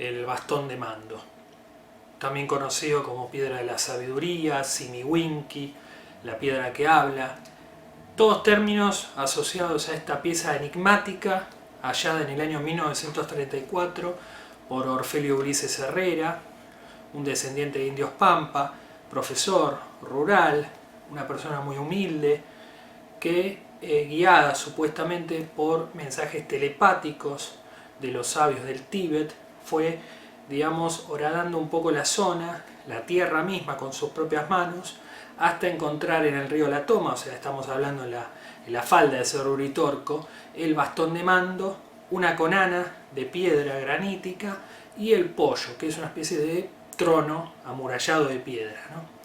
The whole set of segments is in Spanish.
el bastón de mando, también conocido como piedra de la sabiduría, Simiwinki, la piedra que habla, todos términos asociados a esta pieza enigmática hallada en el año 1934 por Orfelio Ulises Herrera, un descendiente de indios Pampa, profesor rural, una persona muy humilde, que guiada supuestamente por mensajes telepáticos de los sabios del Tíbet, fue, digamos, horadando un poco la zona, la tierra misma con sus propias manos, hasta encontrar en el río La Toma, o sea, estamos hablando en la falda de Cerro Uritorco, el bastón de mando, una conana de piedra granítica y el pollo, que es una especie de trono amurallado de piedra, ¿no?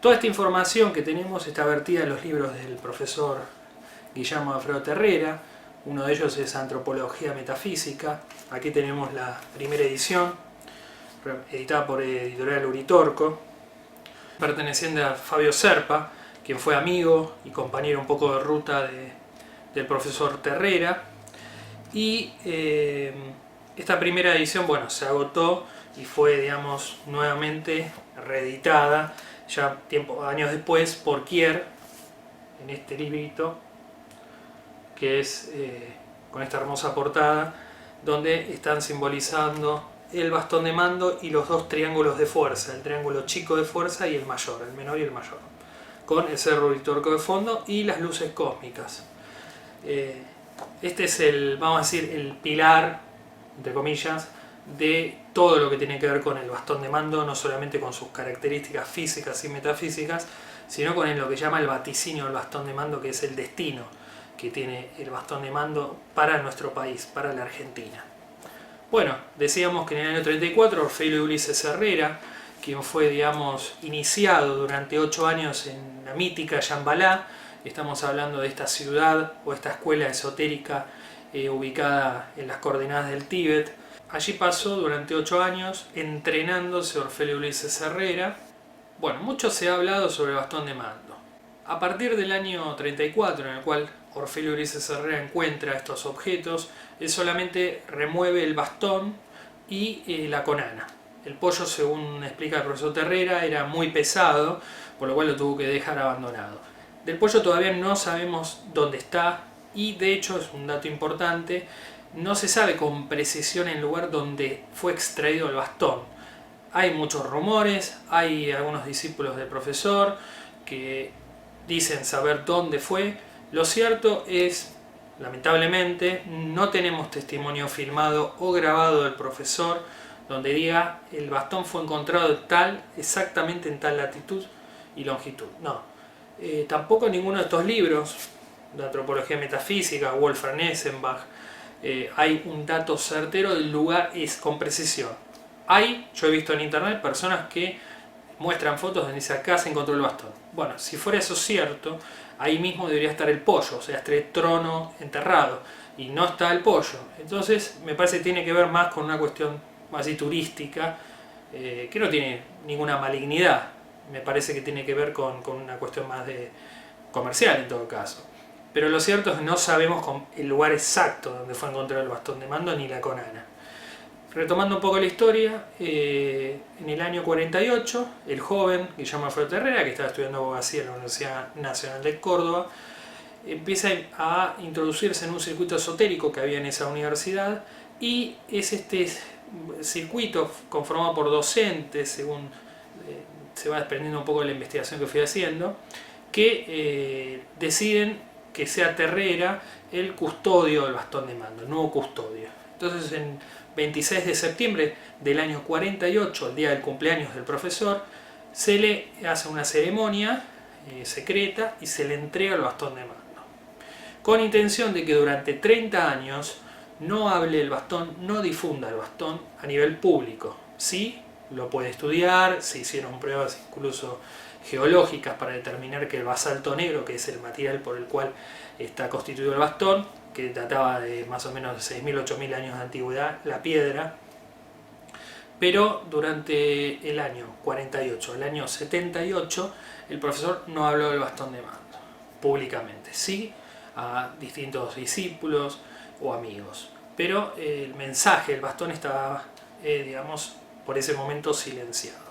Toda esta información que tenemos está vertida en los libros del profesor Guillermo Alfredo Terrera. Uno de ellos es Antropología Metafísica. Aquí tenemos la primera edición, editada por Editorial Uritorco, perteneciente a Fabio Serpa, quien fue amigo y compañero un poco de ruta del profesor Terrera. Y esta primera edición, bueno, se agotó y fue, digamos, nuevamente reeditada ya años después por Kier, en este librito, que es con esta hermosa portada, donde están simbolizando el bastón de mando y los dos triángulos de fuerza, el triángulo chico de fuerza y el mayor, el menor y el mayor, con el Cerro Uritorco de fondo y las luces cósmicas. Este es vamos a decir, el pilar, entre comillas, de todo lo que tiene que ver con el bastón de mando, no solamente con sus características físicas y metafísicas, sino con lo que llama el vaticinio del bastón de mando, que es el destino que tiene el bastón de mando para nuestro país, para la Argentina. Bueno, decíamos que en el año 34 Orfelio Ulises Herrera, quien fue, digamos, iniciado durante 8 años en la mítica Yambalá, estamos hablando de esta ciudad o esta escuela esotérica ubicada en las coordenadas del Tíbet. Allí pasó durante 8 años entrenándose Orfelio Ulises Herrera. Bueno, mucho se ha hablado sobre el bastón de mando. A partir del año 34, en el cual Orfelio Ulises Herrera encuentra estos objetos, él solamente remueve el bastón y la conana. El pollo, según explica el profesor Terrera, era muy pesado, por lo cual lo tuvo que dejar abandonado. Del pollo todavía no sabemos dónde está y, de hecho, es un dato importante, no se sabe con precisión el lugar donde fue extraído el bastón. Hay muchos rumores, hay algunos discípulos del profesor que dicen saber dónde fue. Lo cierto es, lamentablemente, no tenemos testimonio filmado o grabado del profesor donde diga el bastón fue encontrado exactamente en tal latitud y longitud. No. Tampoco en ninguno de estos libros de antropología metafísica, Wolfram Essenbach, hay un dato certero del lugar con precisión. Yo he visto en internet personas que muestran fotos donde dice acá se encontró el bastón. Bueno, si fuera eso cierto, ahí mismo debería estar el pollo, o sea, este trono enterrado, y no está el pollo. Entonces me parece que tiene que ver más con una cuestión más así turística, que no tiene ninguna malignidad. Me parece que tiene que ver con una cuestión más comercial en todo caso. Pero lo cierto es que no sabemos el lugar exacto donde fue encontrado el bastón de mando ni la conana. Retomando un poco la historia, en el año 48, el joven Guillermo Alfredo Terrera, que estaba estudiando abogacía en la Universidad Nacional de Córdoba, empieza a introducirse en un circuito esotérico que había en esa universidad, y es este circuito conformado por docentes, según se va desprendiendo un poco de la investigación que fui haciendo, que deciden que sea Terrera el custodio del bastón de mando, el nuevo custodio. Entonces, en 26 de septiembre del año 48, el día del cumpleaños del profesor, se le hace una ceremonia secreta y se le entrega el bastón de mando, con intención de que durante 30 años no hable el bastón, no difunda el bastón a nivel público. Sí, lo puede estudiar, se hicieron pruebas incluso geológicas para determinar que el basalto negro, que es el material por el cual está constituido el bastón, que databa de más o menos 6.000, 8.000 años de antigüedad, la piedra, pero durante el año 48, el año 78, el profesor no habló del bastón de mando públicamente, sí a distintos discípulos o amigos, pero el mensaje, el bastón estaba digamos, por ese momento silenciado.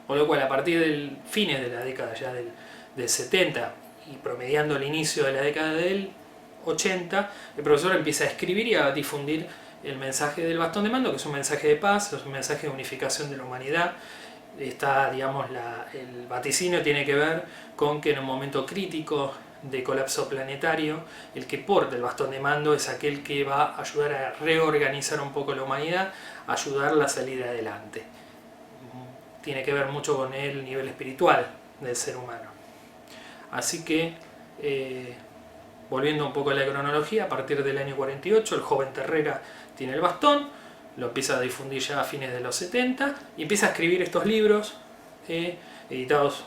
Con lo cual, a partir del fines de la década ya del 70 y promediando el inicio de la década del 80, el profesor empieza a escribir y a difundir el mensaje del bastón de mando, que es un mensaje de paz, es un mensaje de unificación de la humanidad. Digamos, el vaticinio tiene que ver con que en un momento crítico de colapso planetario, el que porta el bastón de mando es aquel que va a ayudar a reorganizar un poco la humanidad, a ayudarla a salir adelante. Tiene que ver mucho con el nivel espiritual del ser humano. Así que, volviendo un poco a la cronología, a partir del año 48 el joven Terrera tiene el bastón, lo empieza a difundir ya a fines de los 70 y empieza a escribir estos libros editados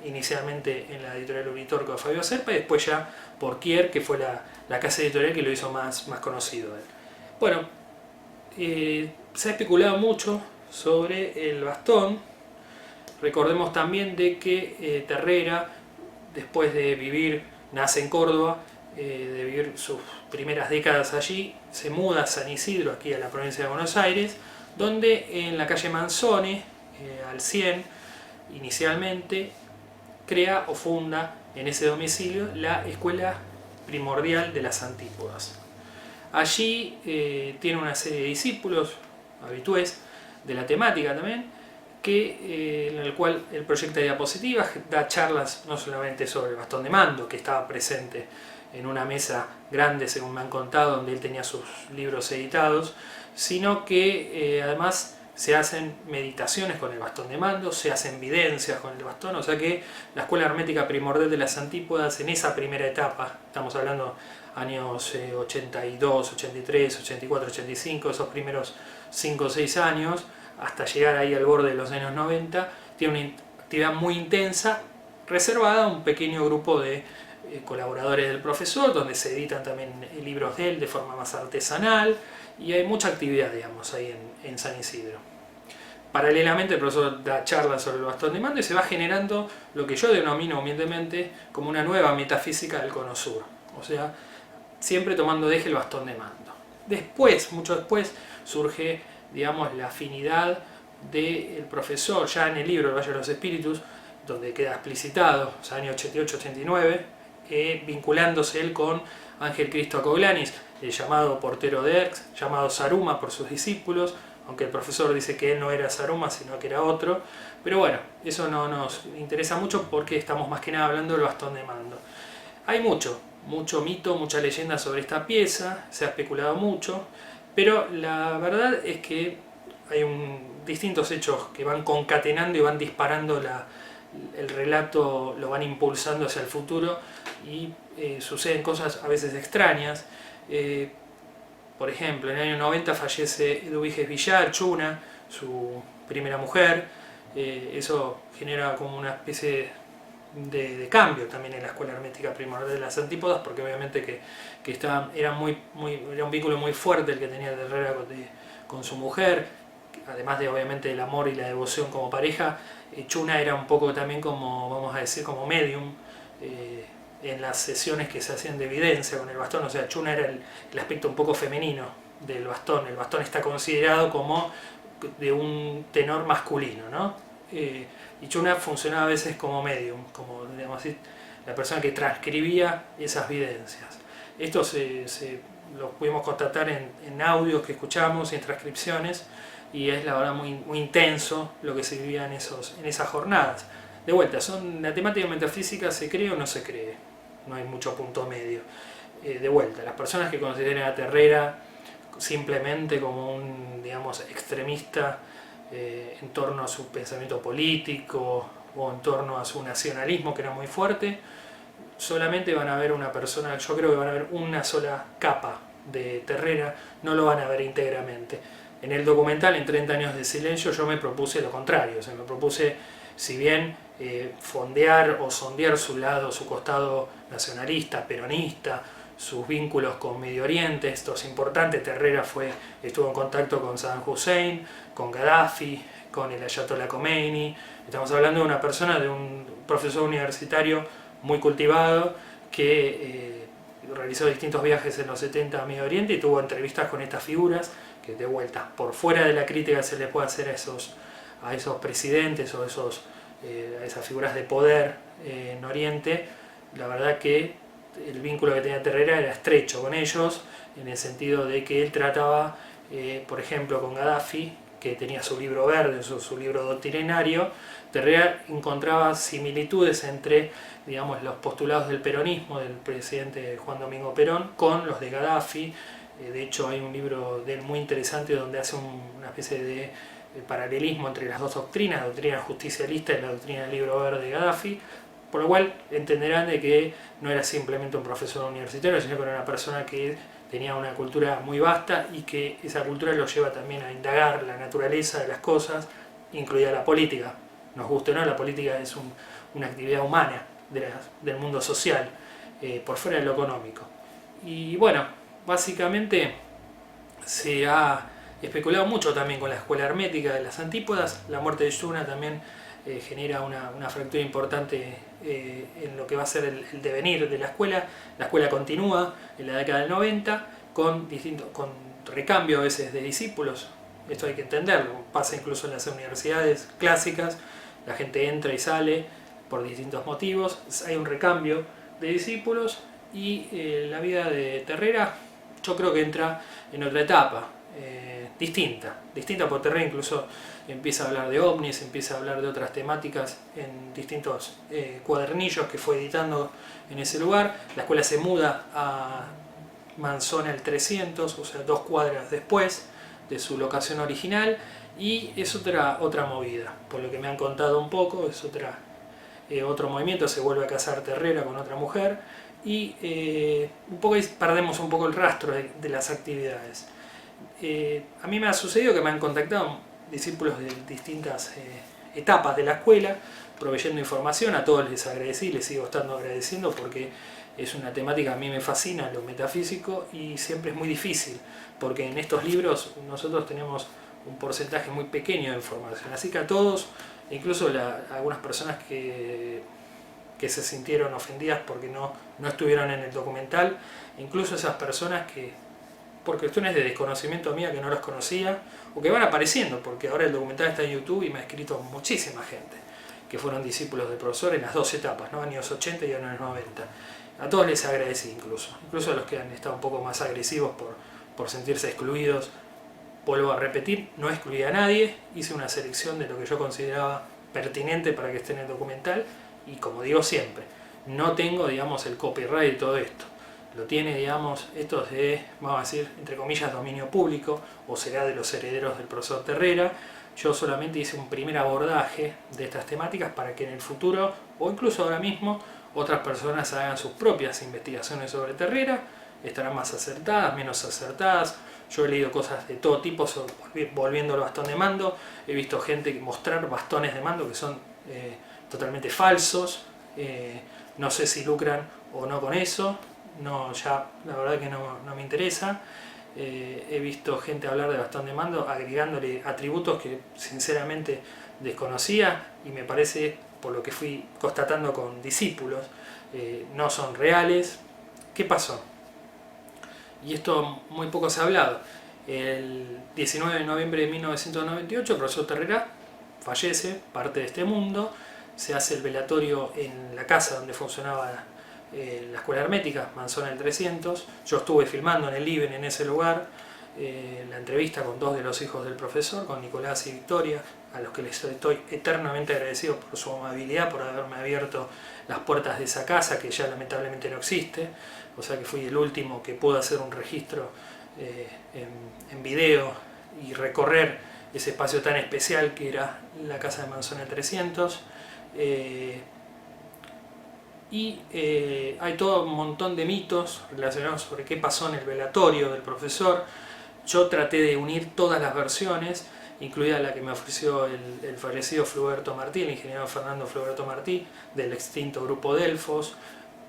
inicialmente en la editorial Unitorco de Fabio Serpa y después ya por Kier, que fue la casa editorial que lo hizo más conocido. Bueno, se ha especulado mucho sobre el bastón. Recordemos también de que Terrera, después de vivir, nace en Córdoba, de vivir sus primeras décadas allí, se muda a San Isidro, aquí a la provincia de Buenos Aires, donde en la calle Manzone, al 100, inicialmente, crea o funda en ese domicilio la Escuela Primordial de las Antípodas. Allí tiene una serie de discípulos, habitués, de la temática también, en el cual él proyecta diapositivas, da charlas no solamente sobre el bastón de mando, que estaba presente en una mesa grande, según me han contado, donde él tenía sus libros editados, sino que además se hacen meditaciones con el bastón de mando, se hacen videncias con el bastón, o sea que la Escuela Hermética Primordial de las Antípodas, en esa primera etapa, estamos hablando años 82, 83, 84, 85, esos primeros 5 o 6 años, hasta llegar ahí al borde de los años 90, tiene una actividad muy intensa, reservada a un pequeño grupo de colaboradores del profesor, donde se editan también libros de él de forma más artesanal, y hay mucha actividad, digamos, ahí en San Isidro. Paralelamente el profesor da charlas sobre el bastón de mando y se va generando lo que yo denomino humildemente como una nueva metafísica del Cono Sur, o sea, siempre tomando de eje el bastón de mando. Después, mucho después, surge, digamos, la afinidad del profesor, ya en el libro El Valle de los Espíritus, donde queda explicitado, o sea, año 88-89, vinculándose él con Ángel Cristo Acoglanis, el llamado portero de Erx, llamado Saruma por sus discípulos, aunque el profesor dice que él no era Saruma, sino que era otro. Pero bueno, eso no nos interesa mucho porque estamos más que nada hablando del bastón de mando. Hay mucho mito, mucha leyenda sobre esta pieza, se ha especulado mucho, pero la verdad es que hay distintos hechos que van concatenando y van disparando el relato, lo van impulsando hacia el futuro y suceden cosas a veces extrañas. Por ejemplo, en el año 90 fallece Eduviges Villar, Chuna, su primera mujer. Eso genera como una especie de cambio también en la Escuela Hermética Primordial de las Antípodas, porque obviamente que era un vínculo muy fuerte el que tenía Terrera con su mujer, además de obviamente el amor y la devoción como pareja. Chuna era un poco también como, vamos a decir, como medium en las sesiones que se hacían de evidencia con el bastón. O sea, Chuna era el aspecto un poco femenino del bastón. El bastón está considerado como de un tenor masculino, ¿no? Y Chuna funcionaba a veces como medium, como, digamos así, la persona que transcribía esas videncias. Esto lo pudimos constatar en audios que escuchamos y en transcripciones, y es la verdad muy intenso lo que se vivía en esas jornadas. De vuelta, la temática metafísica se cree o no se cree, no hay mucho punto medio. De vuelta, las personas que consideran a Terrera simplemente como un, digamos, extremista en torno a su pensamiento político o en torno a su nacionalismo, que era muy fuerte, solamente van a ver una persona, yo creo que van a ver una sola capa de Terrera, no lo van a ver íntegramente. En el documental, en 30 años de silencio, yo me propuse lo contrario, o sea, me propuse, si bien fondear o sondear su costado nacionalista, peronista, sus vínculos con Medio Oriente, esto es importante. Terrera estuvo en contacto con Saddam Hussein, con Gaddafi, con el Ayatollah Khomeini. Estamos hablando de una persona, de un profesor universitario muy cultivado que realizó distintos viajes en los 70 a Medio Oriente y tuvo entrevistas con estas figuras que de vuelta, por fuera de la crítica que se le puede hacer a esos presidentes o a esas figuras de poder en Oriente, la verdad que el vínculo que tenía Terrera era estrecho con ellos, en el sentido de que él trataba, por ejemplo, con Gaddafi, que tenía su libro verde, su libro doctrinario. Terrera encontraba similitudes entre, digamos, los postulados del peronismo del presidente Juan Domingo Perón con los de Gaddafi. De hecho, hay un libro de él muy interesante donde hace una especie de paralelismo entre las dos doctrinas, la doctrina justicialista y la doctrina del libro verde de Gaddafi, por lo cual entenderán de que no era simplemente un profesor universitario, sino que era una persona que tenía una cultura muy vasta y que esa cultura lo lleva también a indagar la naturaleza de las cosas, incluida la política. Nos guste o no, la política es una actividad humana del mundo social, por fuera de lo económico. Y bueno, básicamente se ha especulado mucho también con la escuela hermética de las antípodas. La muerte de Yuna también genera una fractura importante en lo que va a ser el devenir de la escuela. La escuela continúa en la década del 90 con recambio a veces de discípulos. Esto hay que entenderlo, pasa incluso en las universidades clásicas, la gente entra y sale por distintos motivos, hay un recambio de discípulos y la vida de Terrera yo creo que entra en otra etapa, distinta porque Terrera incluso empieza a hablar de ovnis, empieza a hablar de otras temáticas en distintos cuadernillos que fue editando en ese lugar. La escuela se muda a Manzona el 300, o sea 2 cuadras después de su locación original, y es otra movida, por lo que me han contado un poco, es otro movimiento. Se vuelve a casar Terrera con otra mujer y un poco ahí perdemos un poco el rastro de las actividades. A mí me ha sucedido que me han contactado discípulos de distintas etapas de la escuela proveyendo información. A todos les agradecí, les sigo estando agradeciendo porque es una temática que a mí me fascina, lo metafísico, y siempre es muy difícil porque en estos libros nosotros tenemos un porcentaje muy pequeño de información, así que a todos, incluso algunas personas que se sintieron ofendidas porque no estuvieron en el documental, incluso esas personas que por cuestiones de desconocimiento mía que no los conocía o que van apareciendo, porque ahora el documental está en YouTube y me ha escrito muchísima gente que fueron discípulos del profesor en las 2 etapas, ¿no? Años 80 y años 90. A todos les agradecí, incluso a los que han estado un poco más agresivos por sentirse excluidos. Vuelvo a repetir, no excluí a nadie, hice una selección de lo que yo consideraba pertinente para que esté en el documental, y como digo siempre, no tengo, digamos, el copyright de todo esto. Lo tiene, digamos, esto es de, vamos a decir, entre comillas, dominio público, o será de los herederos del profesor Terrera. Yo solamente hice un primer abordaje de estas temáticas para que en el futuro, o incluso ahora mismo, otras personas hagan sus propias investigaciones sobre Terrera. Estarán más acertadas, menos acertadas. Yo he leído cosas de todo tipo, volviendo al bastón de mando. He visto gente mostrar bastones de mando que son totalmente falsos. No sé si lucran o no con eso. No, ya la verdad que no me interesa. He visto gente hablar de bastón de mando agregándole atributos que sinceramente desconocía, y me parece, por lo que fui constatando con discípulos, no son reales. ¿Qué pasó? Y esto muy poco se ha hablado. El 19 de noviembre de 1998 el profesor Terrera fallece, parte de este mundo. Se hace el velatorio en la casa donde funcionaba la escuela hermética, Manzona el 300. Yo estuve filmando en el Liven, en ese lugar, la entrevista con 2 de los hijos del profesor, con Nicolás y Victoria, a los que les estoy eternamente agradecido por su amabilidad, por haberme abierto las puertas de esa casa que ya lamentablemente no existe. O sea que fui el último que pudo hacer un registro en video y recorrer ese espacio tan especial que era la casa de Manzona 300. Hay todo un montón de mitos relacionados sobre qué pasó en el velatorio del profesor. Yo traté de unir todas las versiones, incluida la que me ofreció el fallecido Fluberto Martí, el ingeniero Fernando Fluberto Martí, del extinto grupo Delfos,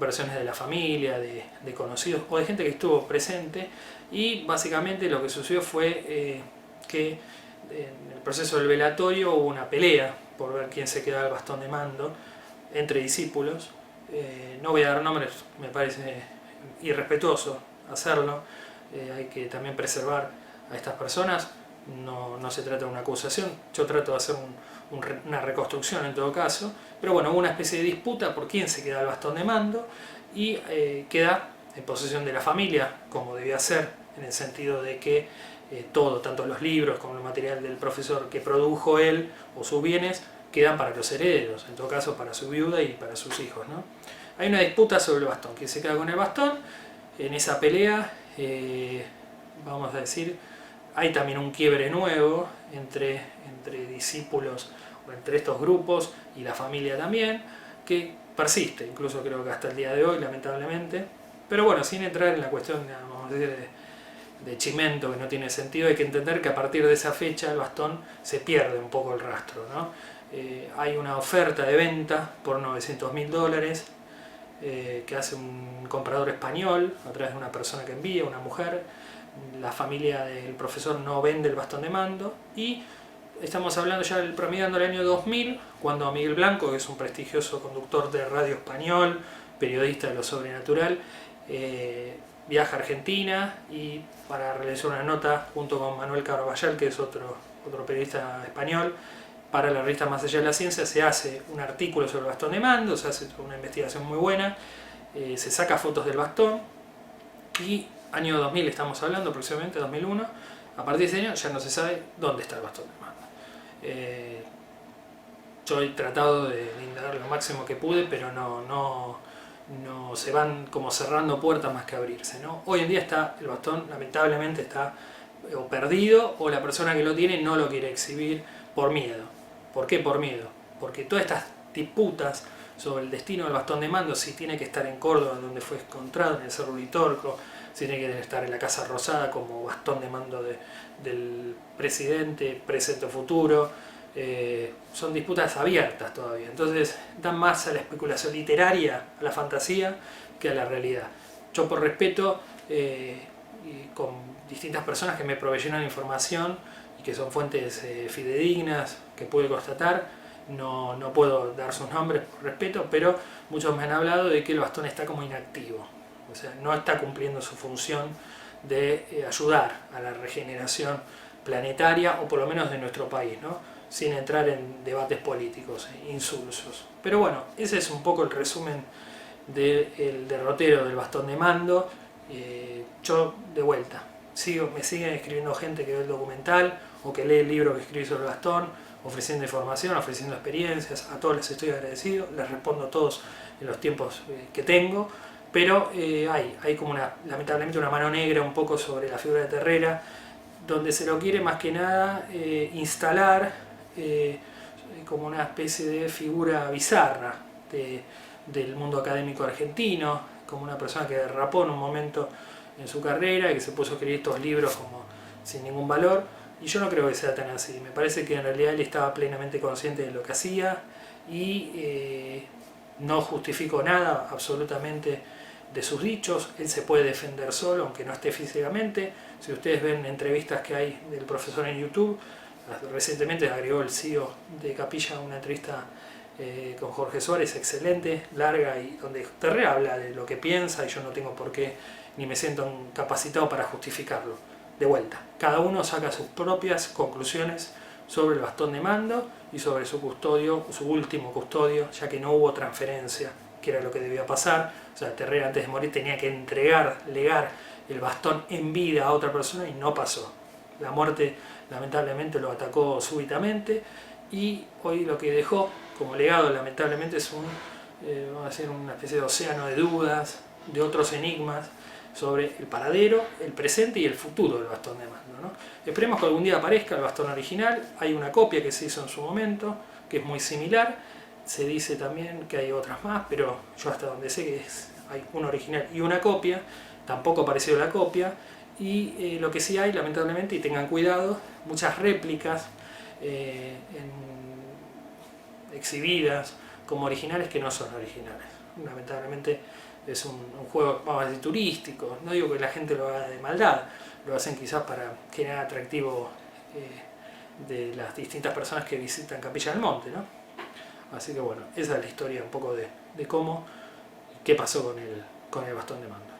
versiones de la familia, de conocidos o de gente que estuvo presente. Y básicamente lo que sucedió fue que en el proceso del velatorio hubo una pelea por ver quién se quedaba al bastón de mando entre discípulos. No voy a dar nombres, me parece irrespetuoso hacerlo. Hay que también preservar a estas personas. No se trata de una acusación, yo trato de hacer una reconstrucción en todo caso, pero bueno, hubo una especie de disputa por quién se queda el bastón de mando y queda en posesión de la familia, como debía ser, en el sentido de que todo, tanto los libros como el material del profesor que produjo él o sus bienes, quedan para los herederos, en todo caso para su viuda y para sus hijos, ¿no? Hay una disputa sobre el bastón, quién se queda con el bastón. En esa pelea, vamos a decir, hay también un quiebre nuevo entre discípulos o entre estos grupos y la familia también, que persiste, incluso creo que hasta el día de hoy, lamentablemente. Pero bueno, sin entrar en la cuestión, vamos a decir, de chimento, que no tiene sentido, hay que entender que a partir de esa fecha el bastón se pierde un poco el rastro, ¿no? Hay una oferta de venta por $900.000 que hace un comprador español a través de una persona que envía, una mujer. La familia del profesor no vende el bastón de mando y estamos hablando ya promediando el año 2000, cuando Miguel Blanco, que es un prestigioso conductor de radio español, periodista de lo sobrenatural, viaja a Argentina y para realizar una nota junto con Manuel Carballal, que es otro periodista español, para la revista Más Allá de la Ciencia, se hace un artículo sobre el bastón de mando, se hace una investigación muy buena, se saca fotos del bastón y año 2000 estamos hablando, aproximadamente 2001, a partir de ese año ya no se sabe dónde está el bastón de mando. Yo he tratado de indagar lo máximo que pude, pero no se van como cerrando puertas más que abrirse, ¿no? Hoy en día el bastón lamentablemente está o perdido, o la persona que lo tiene no lo quiere exhibir por miedo. ¿Por qué por miedo? Porque todas estas disputas sobre el destino del bastón de mando, si tiene que estar en Córdoba donde fue encontrado, en el Cerro Uritorco, si tiene que estar en la Casa Rosada como bastón de mando del presidente, presente o futuro, son disputas abiertas todavía. Entonces dan más a la especulación literaria, a la fantasía, que a la realidad. Yo por respeto, y con distintas personas que me proveyeron información y que son fuentes fidedignas, que pude constatar, no puedo dar sus nombres por respeto, pero muchos me han hablado de que el bastón está como inactivo, o sea, no está cumpliendo su función de ayudar a la regeneración planetaria, o por lo menos de nuestro país, ¿no? Sin entrar en debates políticos insulsos. Pero bueno, ese es un poco el resumen del derrotero del bastón de mando. Yo, de vuelta, me siguen escribiendo gente que ve el documental o que lee el libro que escribí sobre el bastón, ofreciendo información, ofreciendo experiencias. A todos les estoy agradecido, les respondo a todos en los tiempos que tengo, pero hay como lamentablemente una mano negra un poco sobre la figura de Terrera, donde se lo quiere más que nada instalar como una especie de figura bizarra del mundo académico argentino, como una persona que derrapó en un momento en su carrera y que se puso a escribir estos libros como sin ningún valor. Y yo no creo que sea tan así. Me parece que en realidad él estaba plenamente consciente de lo que hacía y no justifico nada absolutamente de sus dichos. Él se puede defender solo, aunque no esté físicamente. Si ustedes ven entrevistas que hay del profesor en YouTube, recientemente agregó el CEO de Capilla una entrevista con Jorge Suárez, excelente, larga, y donde Terrera habla de lo que piensa y yo no tengo por qué ni me siento capacitado para justificarlo. De vuelta, cada uno saca sus propias conclusiones sobre el bastón de mando y sobre su custodio, su último custodio, ya que no hubo transferencia, que era lo que debía pasar. O sea, Terrera antes de morir tenía que legar el bastón en vida a otra persona y no pasó. La muerte lamentablemente lo atacó súbitamente y hoy lo que dejó como legado lamentablemente es vamos a decir, una especie de océano de dudas, de otros enigmas sobre el paradero, el presente y el futuro del bastón de mando, ¿no? Esperemos que algún día aparezca el bastón original. Hay una copia que se hizo en su momento, que es muy similar. Se dice también que hay otras más, pero yo hasta donde sé que hay un original y una copia. Tampoco apareció la copia. Y lo que sí hay, lamentablemente, y tengan cuidado, muchas réplicas exhibidas como originales que no son originales. Lamentablemente es un juego, vamos a decir, turístico. No digo que la gente lo haga de maldad, lo hacen quizás para generar atractivo de las distintas personas que visitan Capilla del Monte, ¿no? Así que bueno, esa es la historia un poco de qué pasó con el bastón de mando.